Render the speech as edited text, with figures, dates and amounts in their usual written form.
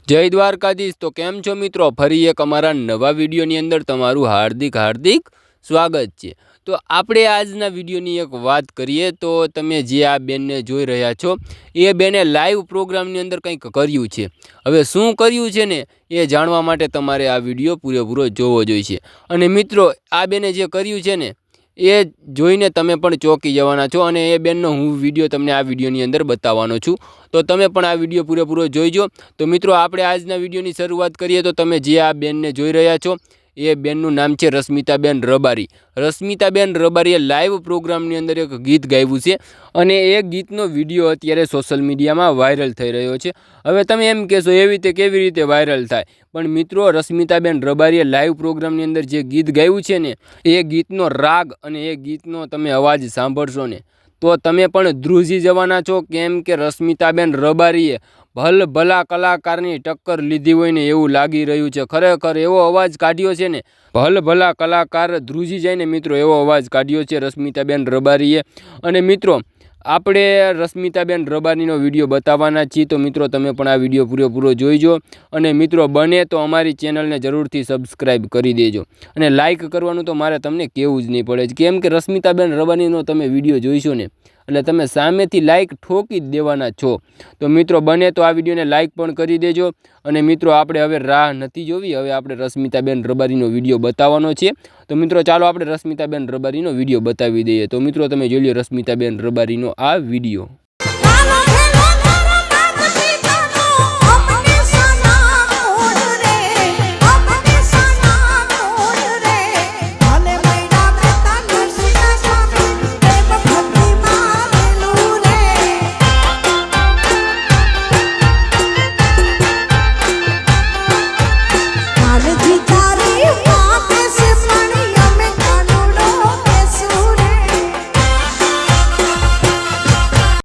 જય દ્વારકાધીશ। તો કેમ છો મિત્રો? ફરી એક અમારા નવા વિડીયોની અંદર તમારું હાર્દિક સ્વાગત છે। તો આપણે આજના વિડીયોની એક વાત કરીએ તો તમે જે આ બેનને જોઈ રહ્યા છો એ બેને લાઈવ પ્રોગ્રામની અંદર કંઈક કર્યું છે। હવે શું કર્યું છે ને એ જાણવા માટે તમારે આ વિડીયો પૂરેપૂરો જોવો જોઈશે। અને મિત્રો આ બેને જે કર્યું છે ને એ જોઈને તમે પણ ચોંકી જવાના છો અને એ બેનનો હું વિડીયો તમને આ વિડીયોની અંદર બતાવવાનો છું। તો તમે પણ આ વિડીયો પૂરેપૂરો જોઈજો। તો મિત્રો આપણે આજના વિડીયોની શરૂઆત કરીએ તો તમે જે આ બેનને જોઈ રહ્યા છો એ બેનનું નામ છે રશ્મિતાબેન રબારી। રશ્મિતાબેન રબારીએ લાઈવ પ્રોગ્રામની અંદર એક ગીત ગાયું છે અને એ ગીતનો વિડીયો અત્યારે સોશિયલ મીડિયામાં વાયરલ થઈ રહ્યો છે। હવે તમે એમ કહેશો એવી રીતે કેવી રીતે વાયરલ થાય? પણ મિત્રો રશ્મિતાબેન રબારીએ લાઈવ પ્રોગ્રામની અંદર જે ગીત ગાયું છે ને એ ગીતનો રાગ અને એ ગીતનો તમે અવાજ સાંભળશો ને તો તમે પણ ધ્રુજી જવાના છો। કેમ કે રશ્મિતાબેન રબારીએ ભલા કલાકારની ટક્કર લીધી હોય ને એવું લાગી રહ્યું છે। ખરેખર એવો અવાજ કાઢ્યો છે ને ભલા કલાકાર ધ્રુજી જાય ને મિત્રો એવો અવાજ કાઢ્યો છે રશ્મિતાબેન રબારીએ। અને મિત્રો આપણે રશ્મિતાબેન રબારીનો વિડીયો બતાવવાના છીએ। તો મિત્રો તમે પણ આ વિડીયો પૂરેપૂરો જોઈજો અને મિત્રો બને તો અમારી ચેનલને જરૂરથી સબસ્ક્રાઈબ કરી દેજો અને લાઈક કરવાનું તો મારે તમને કહેવું જ નહીં પડે। કેમ કે રશ્મિતાબેન રબારીનો તમે વિડીયો જોઈશો ને એટલે તમે સામેથી લાઈક ઠોકી જ દેવાના છો। તો મિત્રો બને તો આ વિડીયોને લાઈક પણ કરી દેજો અને મિત્રો આપણે હવે રાહ નથી જોવી, હવે આપણે રશ્મિતાબેન રબારીનો વિડીયો બતાવવાનો છે। તો મિત્રો ચાલો આપણે રશ્મિતાબેન રબારીનો વિડીયો બતાવી દઈએ। તો મિત્રો તમે જોઈ લો રશ્મિતાબેન રબારીનો આ વિડીયો।